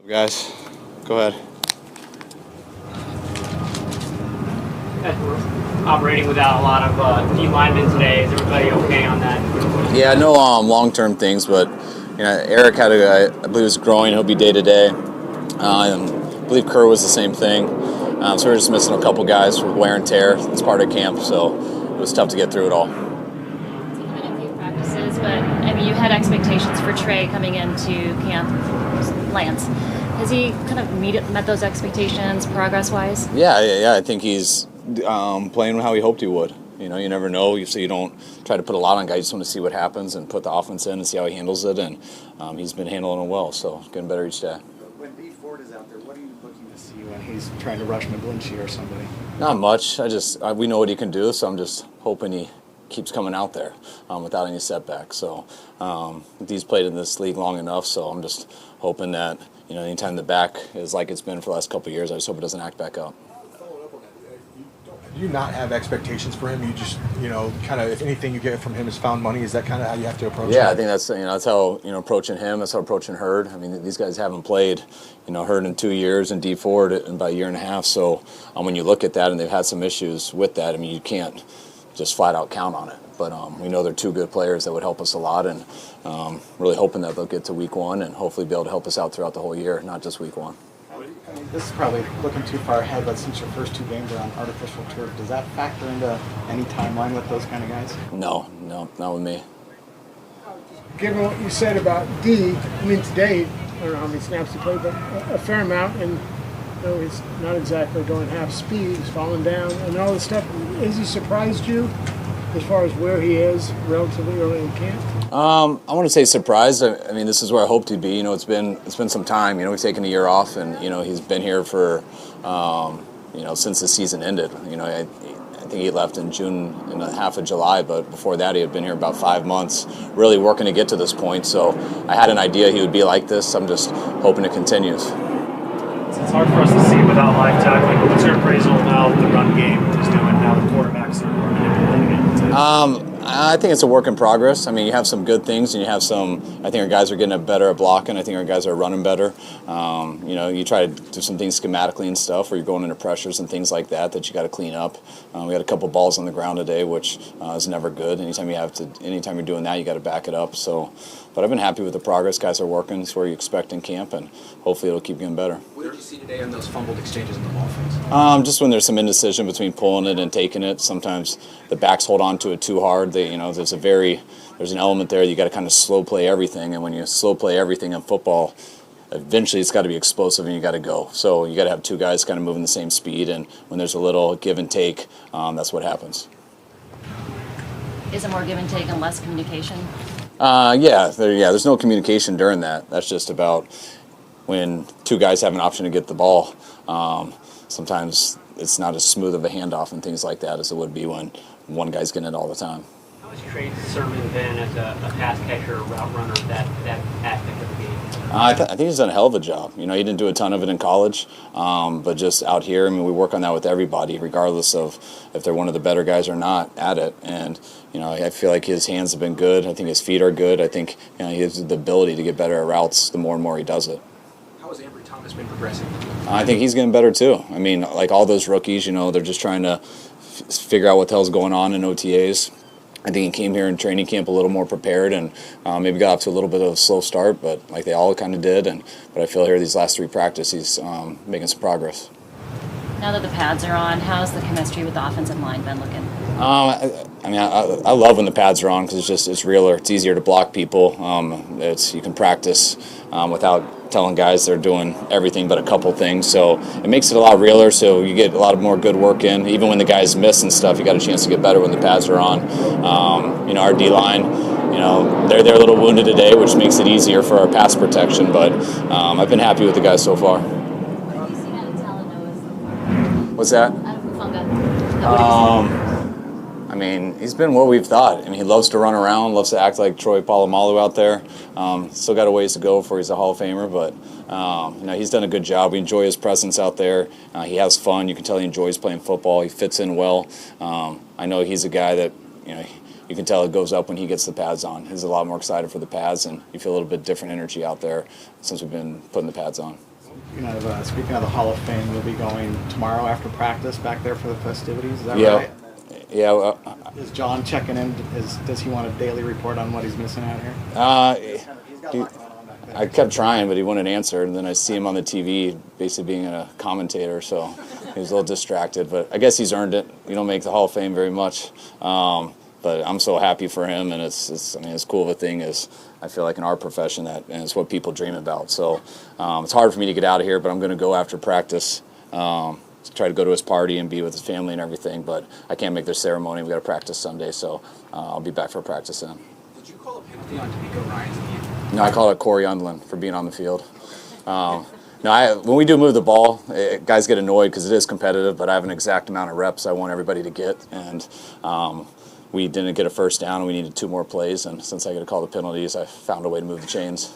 So guys, go ahead. We're operating without a lot of D linemen today. Is everybody okay on that? Yeah, no long-term things, but Eric had a guy, I believe was growing. He'll be day to day. And I believe Kerr was the same thing. So we're just missing a couple guys with wear and tear. It's part of camp, so it was tough to get through it all. It's only been a few practices, but I mean, you had expectations for Trey coming into camp. Lance, has he kind of met those expectations progress-wise? Yeah. I think he's playing how he hoped he would. You never know, so you don't try to put a lot on guys. You just want to see what happens and put the offense in and see how he handles it, and he's been handling it well, so getting better each day. When Dee Ford is out there, what are you looking to see when he's trying to rush McGlinchey or somebody? Not much. We know what he can do, so I'm just hoping he keeps coming out there without any setbacks. So he's played in this league long enough, so I'm just hoping that anytime the back is like it's been for the last couple of years, I just hope it doesn't act back up. Following up on that, do you not have expectations for him? You just, kind of, if anything you get from him is found money. Is that kind of how you have to approach it? Yeah, I think that's how approaching him. That's how approaching Hurd. I mean, these guys haven't played, Hurd in 2 years and Dee Ford in about a year and a half. So when you look at that, and they've had some issues with that, I mean, you can't just flat out count on it. But we know they're two good players that would help us a lot, and really hoping that they'll get to week one and hopefully be able to help us out throughout the whole year, not just week one. I mean, this is probably looking too far ahead, but since your first two games are on artificial turf, does that factor into any timeline with those kind of guys? No, not with me. Given what you said about Dee, I mean, today, I don't know how many snaps he played, but a fair amount, and he's not exactly going half speed, he's falling down, and all this stuff. Has he surprised you as far as where he is relatively early in camp? I want to say surprised. I mean, this is where I hoped he'd be. It's been some time. We've taken a year off, and he's been here for since the season ended. I think he left in June and a half of July, but before that he had been here about 5 months, really working to get to this point. So I had an idea he would be like this. I'm just hoping it continues. It's hard for us to see without live tackling. What's your appraisal now the run game is doing now the quarterbacks are manipulating it? I think it's a work in progress. I mean, you have some good things, and you have some. I think our guys are getting better at blocking. I think our guys are running better. You try to do some things schematically and stuff, where you're going into pressures and things like that you got to clean up. We had a couple balls on the ground today, which is never good. Anytime you're doing that, you got to back it up. So, but I've been happy with the progress. Guys are working. It's where you expect in camp, and hopefully it'll keep getting better. What did you see today on those fumbled exchanges in the ball phase? Just when there's some indecision between pulling it and taking it. Sometimes the backs hold on to it too hard. There's an element there. You got to kind of slow play everything, and when you slow play everything in football, eventually it's got to be explosive and you got to go. So you got to have two guys kind of moving the same speed, and when there's a little give and take, that's what happens. Is it more give and take and less communication? There's no communication during that. That's just about when two guys have an option to get the ball. Sometimes it's not as smooth of a handoff and things like that as it would be when one guy's getting it all the time. How has Trey Sermon been as a pass catcher, route runner, that aspect of the game? I think he's done a hell of a job. He didn't do a ton of it in college, but just out here, I mean, we work on that with everybody, regardless of if they're one of the better guys or not at it. And I feel like his hands have been good. I think his feet are good. I think he has the ability to get better at routes the more and more he does it. How has Ambry Thomas been progressing? I think he's getting better too. I mean, like all those rookies, they're just trying to figure out what the hell's going on in OTAs. I think he came here in training camp a little more prepared, and maybe got off to a little bit of a slow start, but like they all kind of did. But I feel here these last three practices, he's making some progress. Now that the pads are on, how's the chemistry with the offensive line been looking? I love when the pads are on because it's realer. It's easier to block people. You can practice without telling guys they're doing everything but a couple things. So it makes it a lot realer. So you get a lot more good work in. Even when the guys miss and stuff, you got a chance to get better when the pads are on. Our D line, they're a little wounded today, which makes it easier for our pass protection. But I've been happy with the guys so far. What have you seen out of Talanoa so far? What's that? Out of Hufunga. I mean, he's been what we've thought. I mean, he loves to run around, loves to act like Troy Polamalu out there. Still got a ways to go before he's a Hall of Famer, but he's done a good job. We enjoy his presence out there. He has fun. You can tell he enjoys playing football. He fits in well. I know he's a guy that you can tell it goes up when he gets the pads on. He's a lot more excited for the pads, and you feel a little bit different energy out there since we've been putting the pads on. Speaking of the Hall of Fame, you'll be going tomorrow after practice back there for the festivities. Is that Yeah. right? Yeah. Is John checking in? Does he want a daily report on what he's missing out here? He's got a lot going on back there. I kept trying, but he wouldn't answer. And then I see him on the TV, basically being a commentator. So he was a little distracted. But I guess he's earned it. You don't make the Hall of Fame very much. But I'm so happy for him, and it's as cool of a thing as I feel like in our profession and it's what people dream about. So it's hard for me to get out of here, but I'm going to go after practice. Try to go to his party and be with his family and everything, but I can't make their ceremony. We got to practice Sunday, so I'll be back for practice then. Did you call a penalty on D'Amico Ryans at the end? No, I call it Corey Undlin for being on the field. When we do move the ball, guys get annoyed because it is competitive, but I have an exact amount of reps I want everybody to get, and we didn't get a first down, and we needed 2 more plays, and since I got to call the penalties, I found a way to move the chains.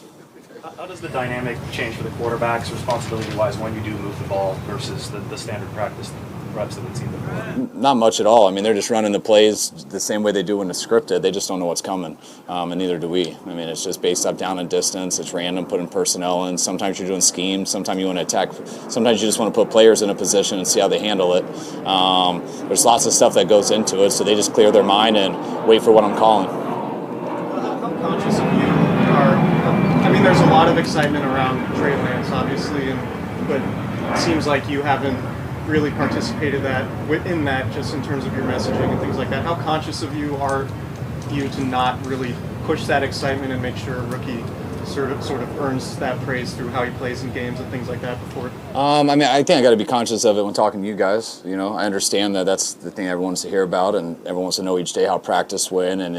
How does the dynamic change for the quarterbacks, responsibility-wise, when you do move the ball versus the standard practice reps that we've seen before? Not much at all. I mean, they're just running the plays the same way they do when it's scripted. They just don't know what's coming, and neither do we. I mean, it's just based up, down, and distance. It's random, putting personnel in. Sometimes you're doing schemes. Sometimes you want to attack. Sometimes you just want to put players in a position and see how they handle it. There's lots of stuff that goes into it, so they just clear their mind and wait for what I'm calling. How conscious of you are? I mean, there's a lot of excitement around Trey Lance, obviously, but it seems like you haven't really participated in that just in terms of your messaging and things like that. How conscious of you are you to not really push that excitement and make sure a rookie sort of earns that praise through how he plays in games and things like that before? I think I got to be conscious of it when talking to you guys. You know, I understand that that's the thing everyone wants to hear about, and everyone wants to know each day how practice went and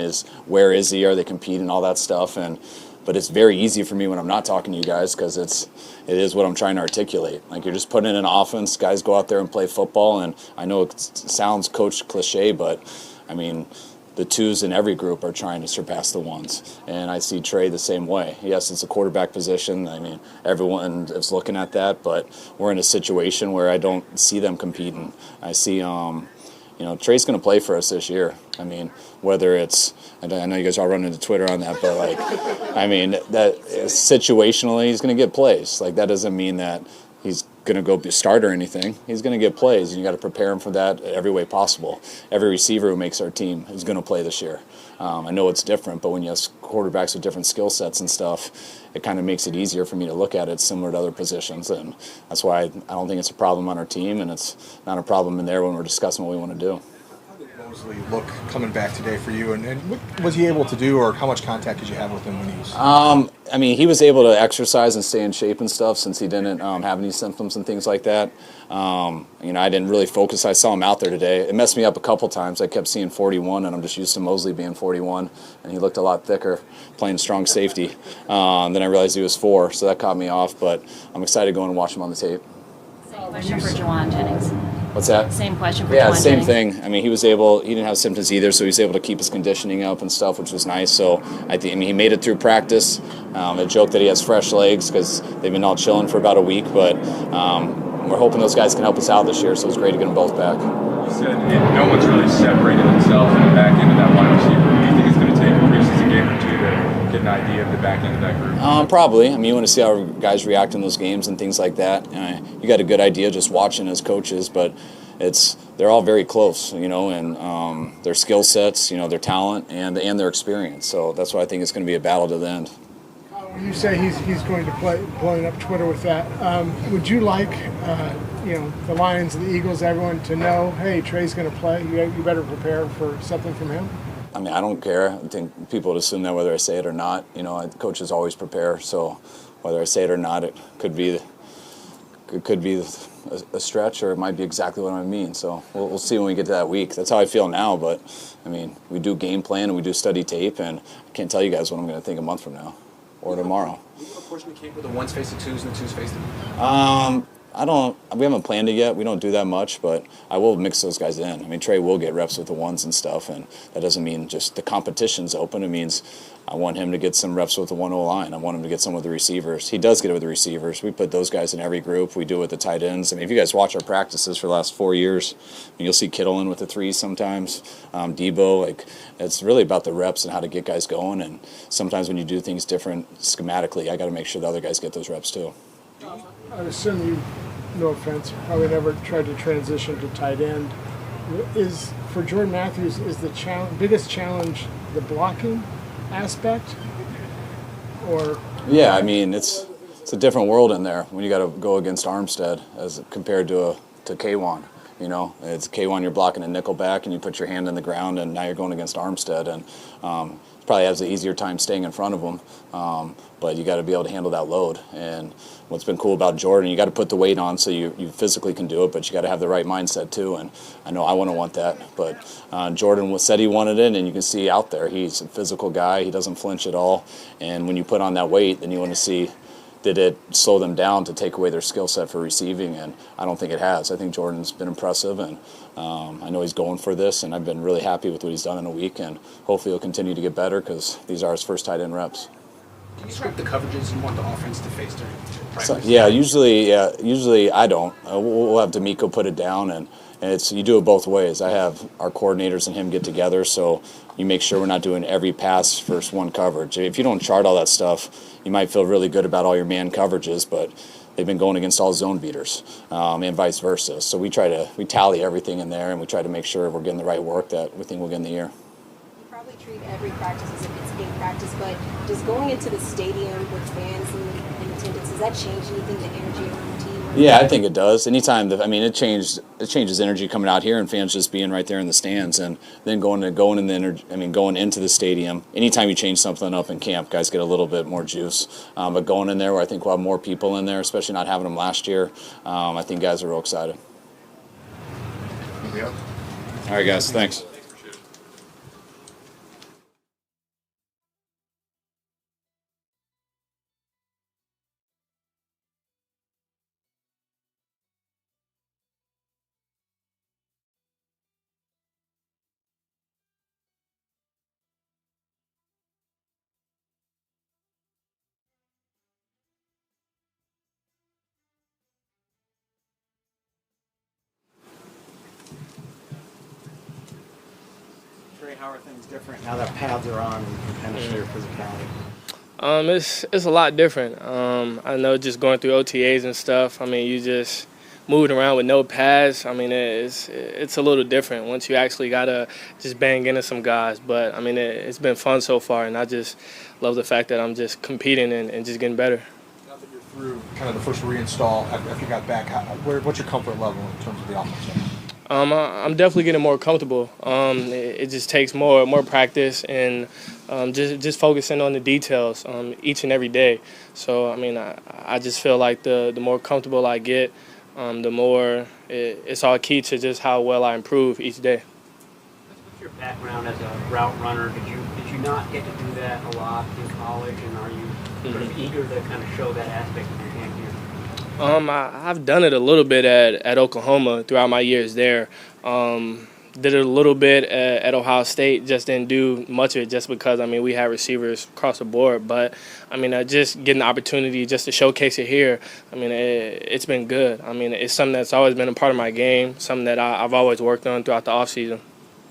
where is he, are they competing, all that stuff. But it's very easy for me when I'm not talking to you guys because it is what I'm trying to articulate. Like, you're just putting in an offense, guys go out there and play football, and I know it sounds coach cliche, but I mean, the 2s in every group are trying to surpass the 1s. And I see Trey the same way. Yes, it's a quarterback position. I mean, everyone is looking at that, but we're in a situation where I don't see them competing. I see, Trey's going to play for us this year. I mean, whether it's, I know you guys all run into Twitter on that, but that situationally, he's going to get plays. Like, that doesn't mean that he's going to go be a starter or anything. He's going to get plays, and you got to prepare him for that every way possible. Every receiver who makes our team is going to play this year. I know it's different, but when you have quarterbacks with different skill sets and stuff, it kind of makes it easier for me to look at it similar to other positions, and that's why I don't think it's a problem on our team, and it's not a problem in there when we're discussing what we want to do. Mosley look coming back today for you, and what was he able to do, or how much contact did you have with him when he was? He was able to exercise and stay in shape and stuff since he didn't have any symptoms and things like that. I didn't really focus. I saw him out there today. It messed me up a couple times. I kept seeing 41, and I'm just used to Mosley being 41, and he looked a lot thicker playing strong safety. Then I realized he was 4, so that caught me off, but I'm excited to go and watch him on the tape. Same question for Juwan Jennings. What's that? Same question for Yeah, Juwan same Jennings. thing. I mean, he didn't have symptoms either, so he was able to keep his conditioning up and stuff, which was nice. So he made it through practice. A joke that he has fresh legs because they've been all chilling for about a week, but we're hoping those guys can help us out this year, so it's great to get them both back. You said no one's really separated themselves in the back end of that wide receiver. Do you think it's going to take a preseason game or 2 to get an idea of the back end of that group? Probably. I mean, you want to see how guys react in those games and things like that. You got a good idea just watching as coaches, but they're all very close, and their skill sets, their talent and their experience. So that's why I think it's going to be a battle to the end. You say he's going to play, blowing up Twitter with that. Would you like, the Lions, the Eagles, everyone to know, hey, Trey's going to play. You better prepare for something from him? I mean, I don't care. I think people would assume that whether I say it or not. Coaches always prepare. So whether I say it or not, it could be a stretch, or it might be exactly what I mean. So we'll see when we get to that week. That's how I feel now. But I mean, we do game plan and we do study tape, and I can't tell you guys what I'm going to think a month from now or tomorrow. Do you have a portion of camp where the 1s face the 2s and the 2s face the... We haven't planned it yet. We don't do that much, but I will mix those guys in. I mean, Trey will get reps with the 1s and stuff, and that doesn't mean just the competition's open. It means I want him to get some reps with the 1-0 line. I want him to get some with the receivers. He does get it with the receivers. We put those guys in every group. We do it with the tight ends. I mean, if you guys watch our practices for the last 4 years, you'll see Kittle in with the 3s sometimes, Debo. It's really about the reps and how to get guys going, and sometimes when you do things different schematically, I got to make sure the other guys get those reps too. I assume you, no offense, probably never tried to transition to tight end. Is for Jordan Matthews, is the biggest challenge the blocking aspect, or? Yeah, I mean it's a different world in there when you got to go against Armstead as compared to K1. You know, it's K1, you're blocking a nickel back and you put your hand in the ground, and now you're going against Armstead, and probably has an easier time staying in front of him. But you got to be able to handle that load. And what's been cool about Jordan, you got to put the weight on so you physically can do it, but you got to have the right mindset too. And I know I wouldn't want that, but Jordan said he wanted it, and you can see out there he's a physical guy. He doesn't flinch at all. And when you put on that weight, then you want to see, did it slow them down to take away their skill set for receiving? And I don't think it has. I think Jordan's been impressive, and I know he's going for this, and I've been really happy with what he's done in a week, and hopefully he'll continue to get better because these are his first tight end reps. Can you script the coverages you want the offense to face during practice? So, usually I don't. We'll have D'Amico put it down, and it's you do it both ways. I have our coordinators and him get together, so you make sure we're not doing every pass first one coverage. If you don't chart all that stuff, you might feel really good about all your man coverages, but they've been going against all zone beaters, and vice versa. So we tally everything in there, and we try to make sure we're getting the right work that we think we'll get in the year. You probably treat every practice as if it's a practice, but just going into the stadium with fans in attendance, does that change anything, the energy of the team? Yeah, I think it does. Anytime, it changes energy coming out here and fans just being right there in the stands, and then going into the stadium. Anytime you change something up in camp, guys get a little bit more juice. But going in there, where I think we'll have more people in there, especially not having them last year, I think guys are real excited. Yeah. All right, guys, thanks. Trey, how are things different now that pads are on and you can kind of show your physicality? It's a lot different. I know just going through OTAs and stuff. I mean, you just moving around with no pads. I mean, it's a little different once you actually gotta just bang into some guys. But I mean, it's been fun so far, and I just love the fact that I'm just competing and just getting better. Now that you're through kind of the first reinstall after you got back, what's your comfort level in terms of the offense? I'm definitely getting more comfortable. It just takes more practice and just focusing on the details each and every day. So, I mean, I just feel like the more comfortable I get, the more it's all key to just how well I improve each day. What's your background as a route runner? Did you not get to do that a lot in college, and are you sort of eager to kind of show that aspect of your game here? I've done it a little bit at Oklahoma throughout my years there. Did it a little bit at Ohio State, just didn't do much of it just because, I mean, we had receivers across the board. But, I mean, just getting the opportunity just to showcase it here, I mean, it's been good. I mean, it's something that's always been a part of my game, something that I've always worked on throughout the offseason.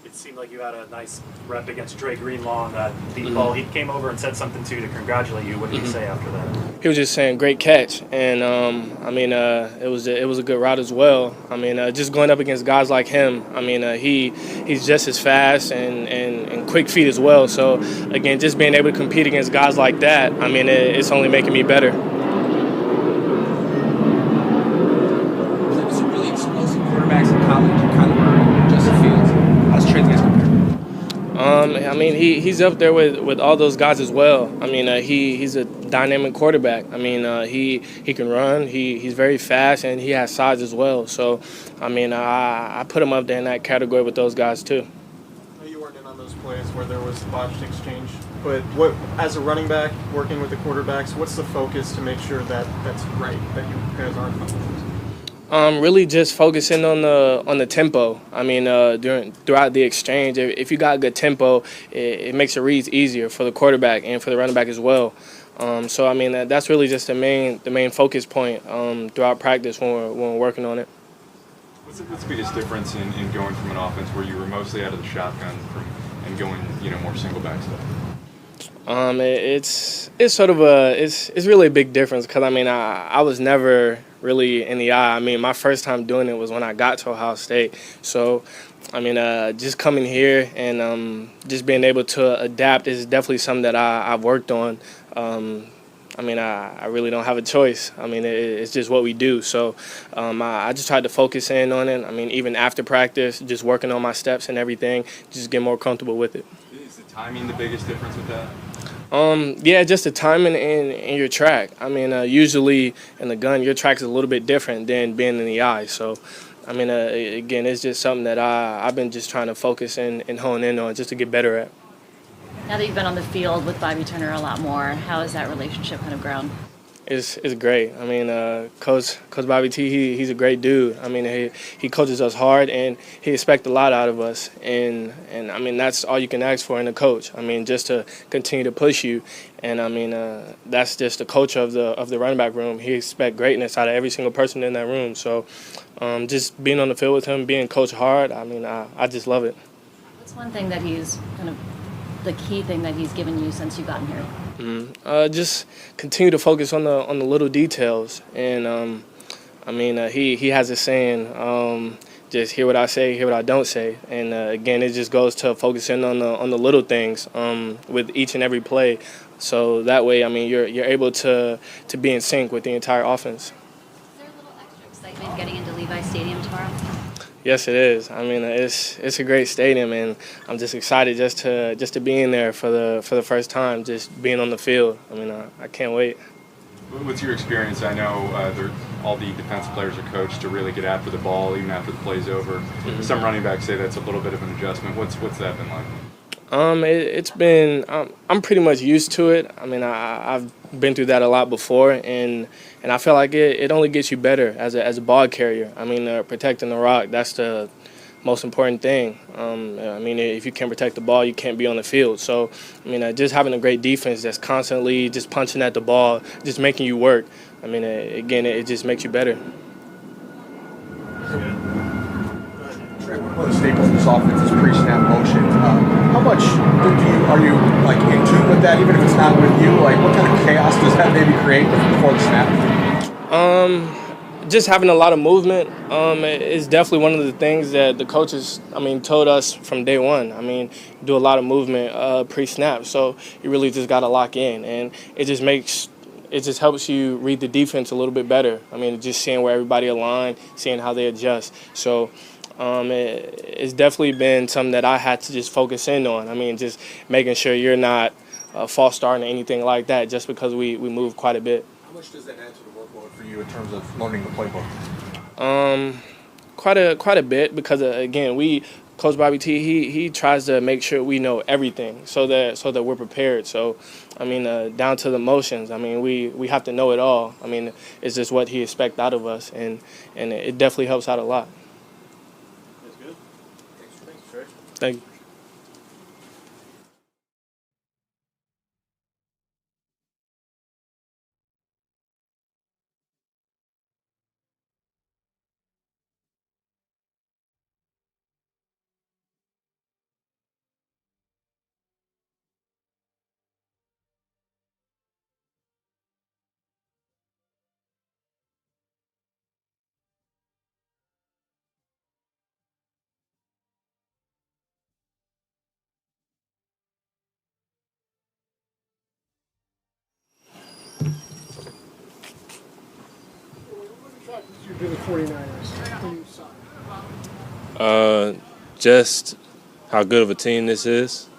It seemed like you had a nice rep against Dre Greenlaw on that deep ball. He came over and said something to congratulate you. What did he say after that? He was just saying great catch, and I mean it was a good route as well. I mean just going up against guys like him. I mean he's just as fast and quick feet as well. So again, just being able to compete against guys like that, I mean it's only making me better. There's some really explosive quarterbacks in college, Kyle Shanahan, Justin Fields. How's Trey Lance compared? I mean, he's up there with all those guys as well. I mean, he's a dynamic quarterback. I mean, he can run. He's very fast, and he has size as well. So, I mean, I put him up there in that category with those guys too. You weren't in on those plays where there was botched exchange, but what, as a running back working with the quarterbacks, what's the focus to make sure that that's right, that you guys aren't comfortable? Really just focusing on the tempo. I mean, throughout the exchange, if you got good tempo, it makes the reads easier for the quarterback and for the running back as well. So I mean, that's really just the main focus point throughout practice when we're working on it. What's the biggest difference in going from an offense where you were mostly out of the shotgun and going more single back stuff? It's sort of it's really a big difference because I mean I was never really in the eye. I mean my first time doing it was when I got to Ohio State. So I mean just coming here and just being able to adapt is definitely something that I've worked on. I mean I really don't have a choice. I mean it's just what we do. So I just tried to focus in on it. I mean even after practice, just working on my steps and everything, just get more comfortable with it. Is the timing the biggest difference with that? Yeah, just the timing in your track. I mean, usually in the gun, your track is a little bit different than being in the eye. So, I mean, again, it's just something that I've been just trying to focus and hone in on just to get better at. Now that you've been on the field with Bobby Turner a lot more, how has that relationship kind of grown? It's great. I mean, Coach Bobby T, he's a great dude. I mean, he coaches us hard and he expects a lot out of us. And I mean, that's all you can ask for in a coach. I mean, just to continue to push you. And I mean, that's just the coach of the running back room. He expects greatness out of every single person in that room. So, just being on the field with him, being coached hard. I mean, I just love it. What's one thing that he's kind of the key thing that he's given you since you've gotten here? Just continue to focus on the little details, and I mean he has a saying, just hear what I say, hear what I don't say, and again it just goes to focusing on the little things with each and every play, so that way I mean you're able to be in sync with the entire offense. Is there a little extra excitement getting into Levi Stadium tomorrow? Yes, it is. I mean, it's a great stadium, and I'm just excited just to be in there for the first time, just being on the field. I mean, I can't wait. What's your experience? I know all the defensive players are coached to really get after the ball, even after the play's over. Mm-hmm. Some running backs say that's a little bit of an adjustment. What's that been like? It's been I'm pretty much used to it. I mean, I've been through that a lot before, and I feel like it only gets you better as a ball carrier. I mean, protecting the rock, that's the most important thing. I mean, if you can't protect the ball, you can't be on the field. So, I mean, just having a great defense that's constantly just punching at the ball, just making you work. I mean, again, it just makes you better. One of the staples of this offense is pre-snap motion. How much are you like in tune with that, even if it's not with you? Like, what kind of chaos does that maybe create before the snap? Just having a lot of movement is definitely one of the things that the coaches, I mean, told us from day one. I mean, do a lot of movement pre-snap, so you really just got to lock in, and it just helps you read the defense a little bit better. I mean, just seeing where everybody align, seeing how they adjust. So. It's definitely been something that I had to just focus in on. I mean, just making sure you're not false starting or anything like that just because we move quite a bit. How much does that add to the workload for you in terms of learning the playbook? Quite a bit because, again, Coach Bobby T, he tries to make sure we know everything so that we're prepared. So, I mean, down to the motions, I mean, we have to know it all. I mean, it's just what he expects out of us, and it definitely helps out a lot. Thank you. You do the 49ers when you signed? Just how good of a team this is.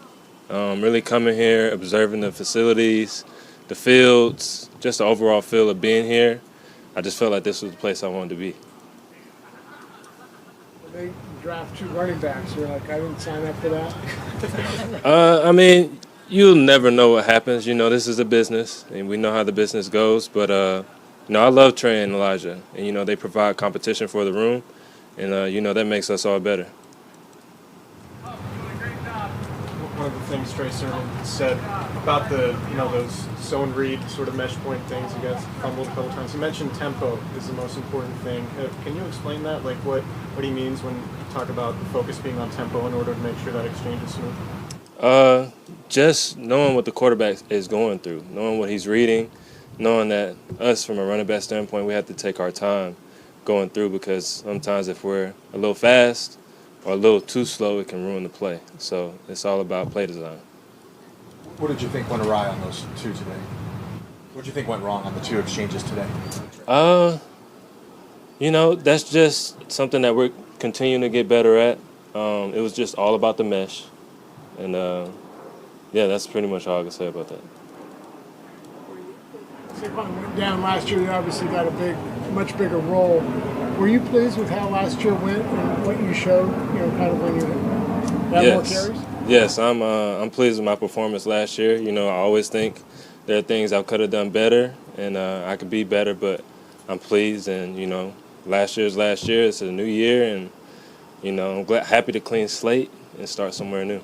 Really coming here, observing the facilities, the fields, just the overall feel of being here. I just felt like this was the place I wanted to be. They draft 2 running backs. You're like, I didn't sign up for that. I mean, you'll never know what happens. You know, this is a business, and we know how the business goes. But, you know, I love Trey and Elijah. And, you know, they provide competition for the room. And, you know, that makes us all better. One of the things Trey Sermon said about those zone read sort of mesh point things, you guys fumbled a couple times. He mentioned tempo is the most important thing. Can you explain that? Like what he means when you talk about the focus being on tempo in order to make sure that exchange is smooth? just knowing what the quarterback is going through, knowing what he's reading, knowing that us from a running back standpoint, we have to take our time going through because sometimes if we're a little fast or a little too slow, it can ruin the play. So it's all about play design. What did you think went awry on those two today? What did you think went wrong on the two exchanges today? That's just something that we're continuing to get better at. It was just all about the mesh. And, that's pretty much all I can say about that. Saquon went down last year. You obviously got much bigger role. Were you pleased with how last year went and what you showed, kind of when you had more carries? Yes, I'm pleased with my performance last year. I always think there are things I could have done better and I could be better, but I'm pleased. And, last year's last year. It's a new year, and, I'm happy to clean slate and start somewhere new.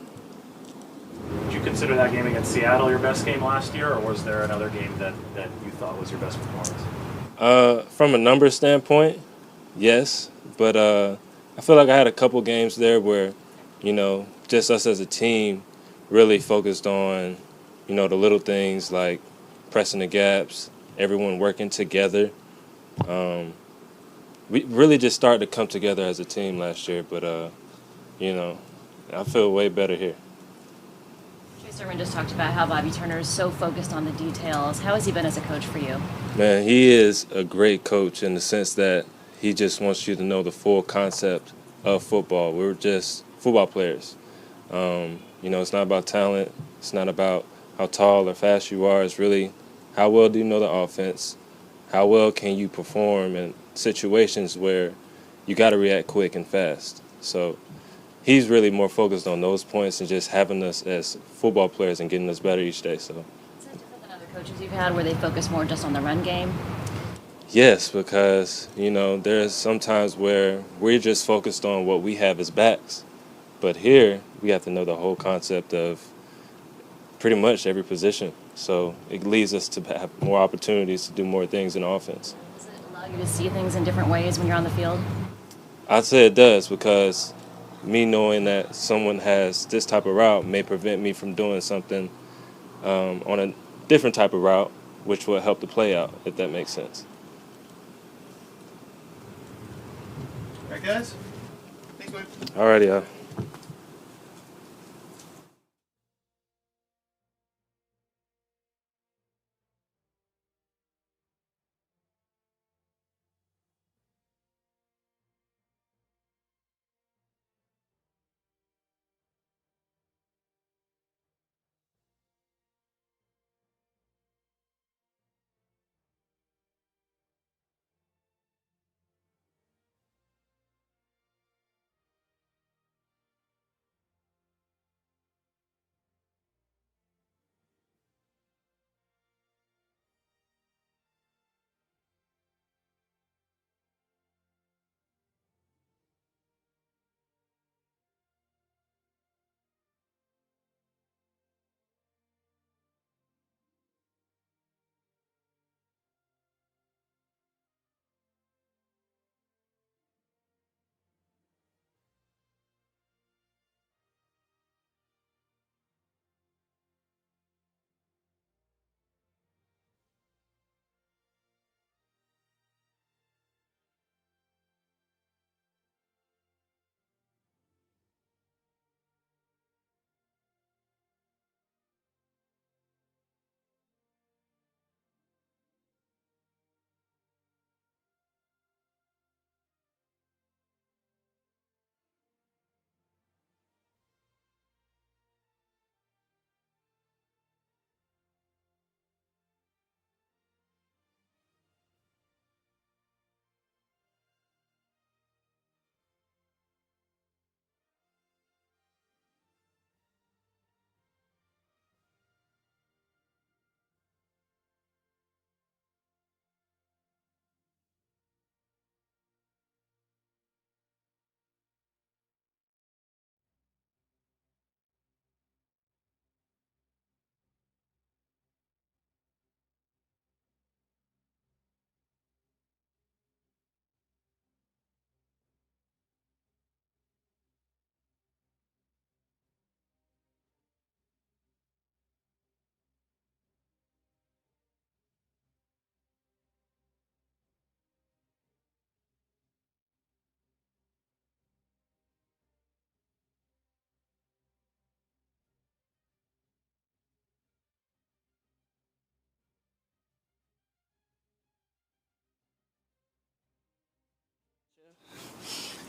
Would you consider that game against Seattle your best game last year, or was there another game that you thought was your best performance? From a numbers standpoint, yes, but I feel like I had a couple games there where, just us as a team really focused on, the little things like pressing the gaps, everyone working together. We really just started to come together as a team last year, but, I feel way better here. Trey Sermon just talked about how Bobby Turner is so focused on the details. How has he been as a coach for you? Man, he is a great coach in the sense that he just wants you to know the full concept of football. We're just football players. It's not about talent. It's not about how tall or fast you are. It's really how well do you know the offense? How well can you perform in situations where you got to react quick and fast? So he's really more focused on those points and just having us as football players and getting us better each day. So. Is that different than other coaches you've had where they focus more just on the run game? Yes, because, there's some times where we're just focused on what we have as backs. But here, we have to know the whole concept of pretty much every position. So it leads us to have more opportunities to do more things in offense. Does it allow you to see things in different ways when you're on the field? I'd say it does because me knowing that someone has this type of route may prevent me from doing something on a different type of route, which will help the play out, if that makes sense. All right, guys? Thanks, man. All righty, y'all.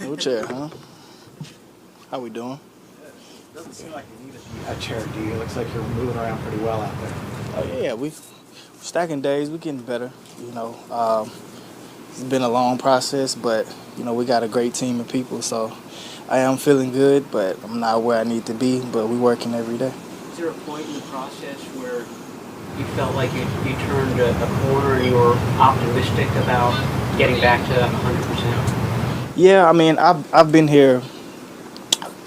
Wheelchair, huh? How we doing? Doesn't seem like you need a chair, D. It looks like you're moving around pretty well out there. Oh yeah, we stacking days. We getting better. It's been a long process, but we got a great team of people. So I am feeling good, but I'm not where I need to be. But we working every day. Is there a point in the process where you felt like you turned a corner and you were optimistic about getting back to 100%? Yeah, I mean, I've been here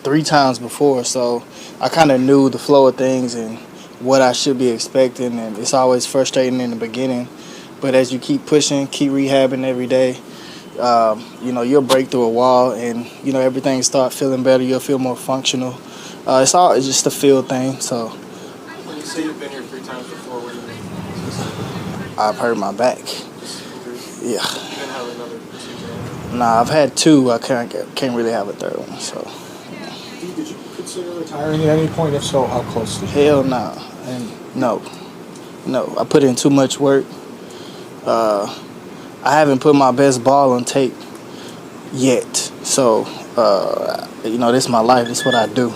3 times before, so I kind of knew the flow of things and what I should be expecting, and it's always frustrating in the beginning. But as you keep pushing, keep rehabbing every day, you'll break through a wall, and everything start feeling better. You'll feel more functional. It's just a feel thing. So When you say you've been here 3 times before, what do you mean? I've hurt my back. Yeah. You didn't have another procedure? Nah, I've had 2. I can't really have a 3rd one. So. Did you consider retiring at any point? If so, how close did you? Hell no. And no. I put in too much work. I haven't put my best ball on tape yet. So, this is my life. This is what I do.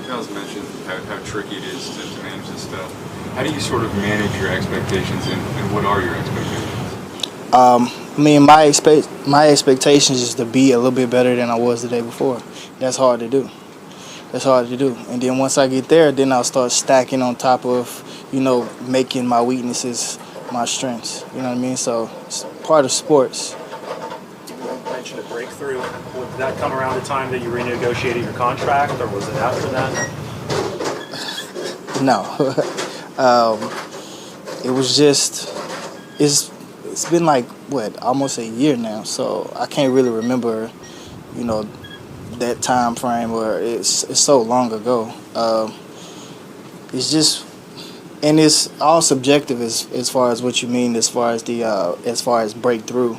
Kyle's mentioned how tricky it is to manage this stuff. How do you sort of manage your expectations, and what are your expectations? My expectations is to be a little bit better than I was the day before. That's hard to do. And then once I get there, then I'll start stacking on top of, making my weaknesses my strengths. You know what I mean? So it's part of sports. You mentioned a breakthrough. Would that come around the time that you renegotiated your contract, or was it after that? No. It was just, it's been like, almost a year now, so I can't really remember, that time frame, where it's so long ago. It's just, and it's all subjective as far as what you mean, as far as breakthrough.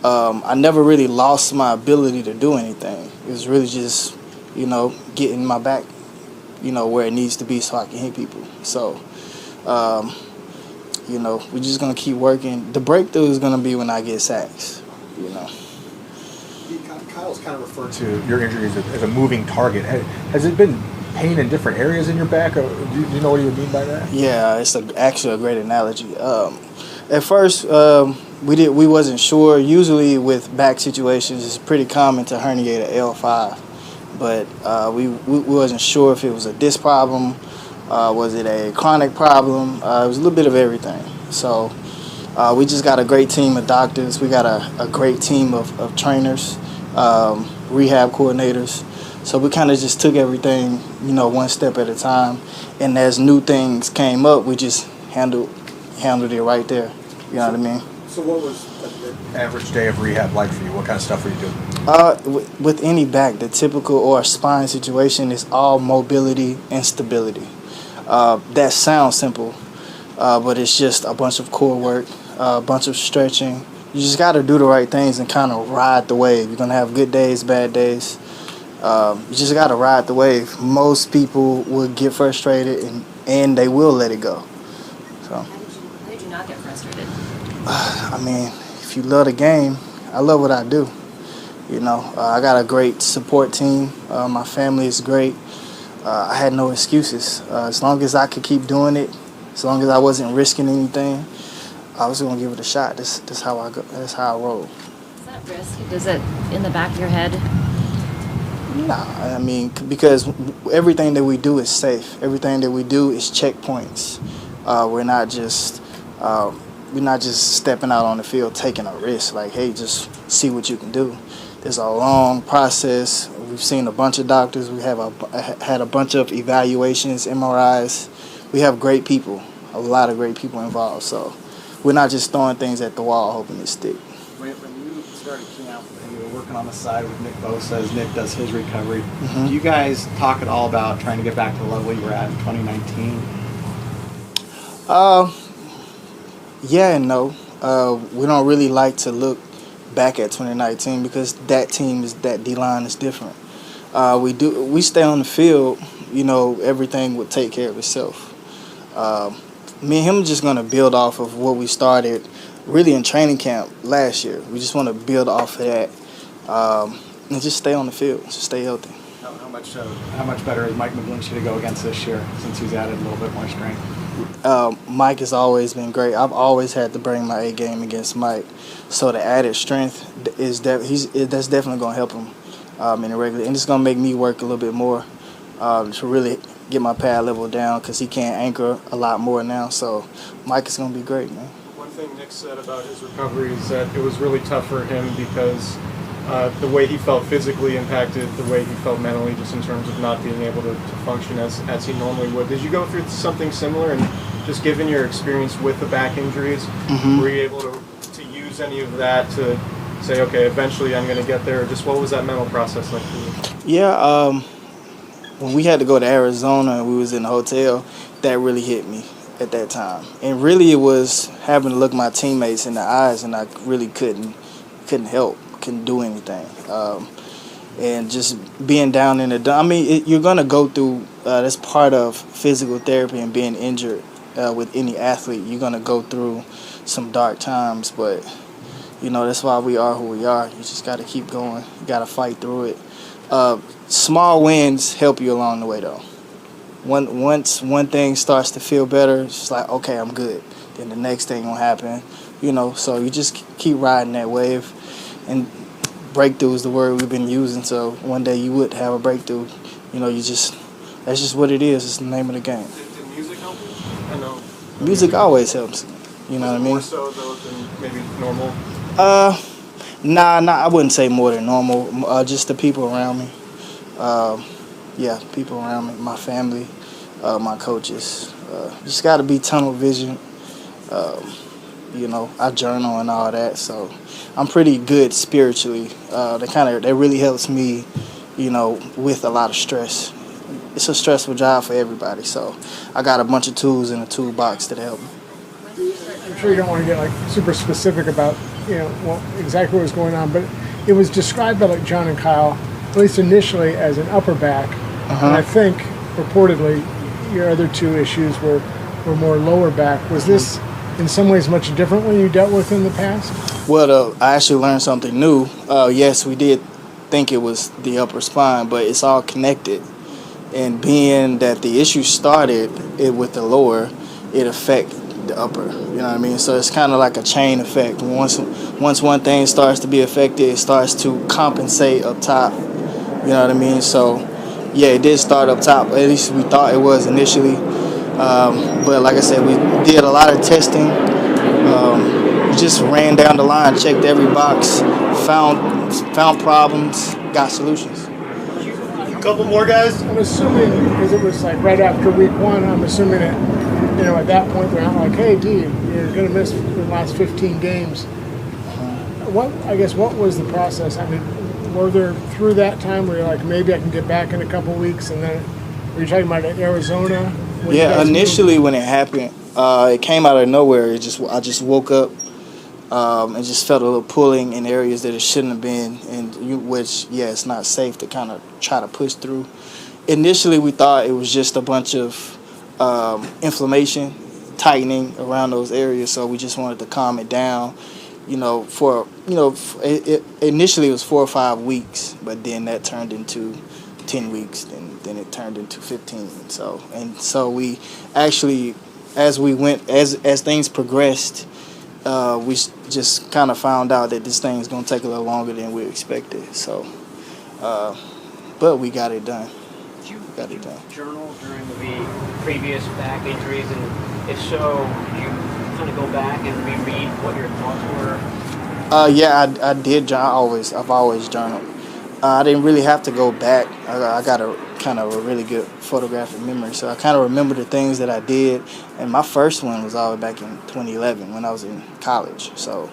I never really lost my ability to do anything. It was really just, getting my back, where it needs to be so I can hit people. So, we're just going to keep working. The breakthrough is going to be when I get sacks, Kyle's kind of referred to your injuries as a moving target. Has it been pain in different areas in your back? Or do you know what you mean by that? Yeah, it's actually a great analogy. At first, we wasn't sure. Usually with back situations, it's pretty common to herniate an L5, but we wasn't sure if it was a disc problem, was it a chronic problem. It was a little bit of everything. So we just got a great team of doctors. We got a great team of trainers, rehab coordinators. So we kind of just took everything, one step at a time. And as new things came up, we just handled it right there. You know what I mean? So what was an average day of rehab like for you? What kind of stuff were you doing? With any back, the typical or spine situation is all mobility and stability. That sounds simple, but it's just a bunch of core work, a bunch of stretching. You just got to do the right things and kind of ride the wave. You're going to have good days, bad days. You just got to ride the wave. Most people would get frustrated and they will let it go. So. How did you not get frustrated? If you love the game, I love what I do. I got a great support team. My family is great. I had no excuses. As long as I could keep doing it, as long as I wasn't risking anything, I was going to give it a shot. That's how I go. That's how I roll. Is that risky? Does it in the back of your head? Nah, because everything that we do is safe. Everything that we do is checkpoints. We're not just stepping out on the field taking a risk. Like, hey, just see what you can do. There's a long process. We've seen a bunch of doctors. We have had a bunch of evaluations, MRIs. We have great people, a lot of great people involved. So we're not just throwing things at the wall hoping it stick. When you started camp and you were working on the side with Nick Bosa as Nick does his recovery, do you guys talk at all about trying to get back to the level you were at in 2019? Yeah and no. We don't really like to look back at 2019 because that D-line is different. We stay on the field, everything would take care of itself. me and him just gonna build off of what we started really in training camp last year. We just want to build off of that and just stay on the field, just stay healthy. How much better is Mike McGlinchey to go against this year since he's added a little bit more strength? Mike has always been great. I've always had to bring my A game against Mike, so the added strength that's definitely gonna help him in the regular, and it's gonna make me work a little bit more to really get my pad level down because he can't anchor a lot more now. So Mike is gonna be great, man. One thing Nick said about his recovery is that it was really tough for him because the way he felt physically impacted the way he felt mentally, just in terms of not being able to function as he normally would. Did you go through something similar? And just given your experience with the back injuries, were you able to use any of that to say, okay, eventually I'm going to get there? Just what was that mental process like for you? Yeah, when we had to go to Arizona and we was in the hotel, that really hit me at that time. And really it was having to look my teammates in the eyes, and I really couldn't help. Couldn't do anything, and just being down in the. I mean, you're gonna go through. That's part of physical therapy and being injured with any athlete. You're gonna go through some dark times, but that's why we are who we are. You just gotta keep going. You gotta fight through it. Small wins help you along the way, though. Once one thing starts to feel better, it's just like, okay, I'm good. Then the next thing will happen. So you just keep riding that wave. And breakthrough is the word we've been using. So one day you would have a breakthrough. That's just what it is. It's the name of the game. Did music help you? I know. Music always helps. You know what I mean? More so though than maybe normal? Nah, I wouldn't say more than normal. Just the people around me. People around me, my family, my coaches. Just got to be tunnel vision. I journal and all that, so I'm pretty good spiritually. That really helps me, with a lot of stress. It's a stressful job for everybody, so I got a bunch of tools in the toolbox that help me. I'm sure you don't want to get super specific about exactly what was going on, but it was described by John and Kyle, at least initially, as an upper back, and I think reportedly your other two issues were more lower back. Was this in some ways much different when you dealt with in the past? Well, I actually learned something new. Yes, we did think it was the upper spine, but it's all connected. And being that the issue started with the lower, it affected the upper. You know what I mean? So it's kind of like a chain effect. Once one thing starts to be affected, it starts to compensate up top. You know what I mean? So, yeah, it did start up top. At least we thought it was initially. But like I said, we did a lot of testing. We just ran down the line, checked every box, found problems, got solutions. A couple more guys. I'm assuming, because it was right after week one, I'm assuming that at that point they're not like, hey, Dee, you're going to miss the last 15 games. What was the process? I mean, were there through that time where you're like, maybe I can get back in a couple weeks, and then were you talking about Arizona? Yeah, initially when it happened, it came out of nowhere. I just woke up and just felt a little pulling in areas that it shouldn't have been, it's not safe to kind of try to push through. Initially, we thought it was just a bunch of inflammation, tightening around those areas, so we just wanted to calm it down. Initially it was 4 or 5 weeks, but then that turned into 10 weeks, then it turned into 15. So we actually, as things progressed, we just kind of found out that this thing is going to take a little longer than we expected. So, but we got it done. Did you journal during the previous back injuries, and if so, did you kind of go back and reread what your thoughts were? I did. I've always journaled. I didn't really have to go back. I got a kind of a really good photographic memory, so I kind of remember the things that I did. And my first one was all the way back in 2011 when I was in college. So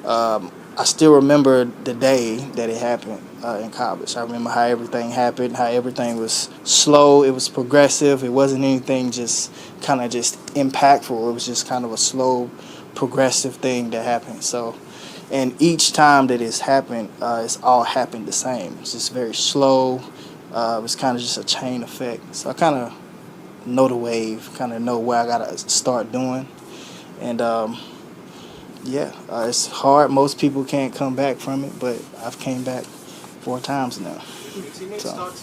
I still remember the day that it happened in college. I remember how everything happened, how everything was slow. It was progressive. It wasn't anything just impactful. It was just kind of a slow, progressive thing that happened. So. And each time that it's happened, it's all happened the same. It's just very slow. It's kind of just a chain effect. So I kind of know the wave, kind of know where I gotta start doing, and it's hard. Most people can't come back from it, but I've came back 4 times now.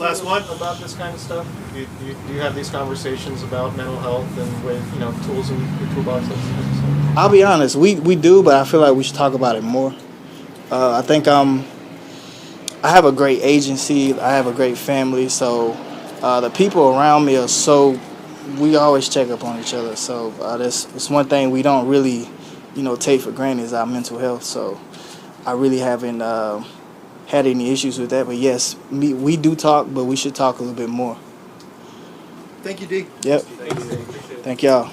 Last one about this kind of stuff. Do you have these conversations about mental health and with tools in the toolbox? I'll be honest, we do, but I feel like we should talk about it more. I think I have a great agency. I have a great family, so the people around me we always check up on each other. So that's one thing we don't really, take for granted is our mental health. So I really haven't had any issues with that. But yes, we do talk, but we should talk a little bit more. Thank you, Dee. Yep. Thank y'all.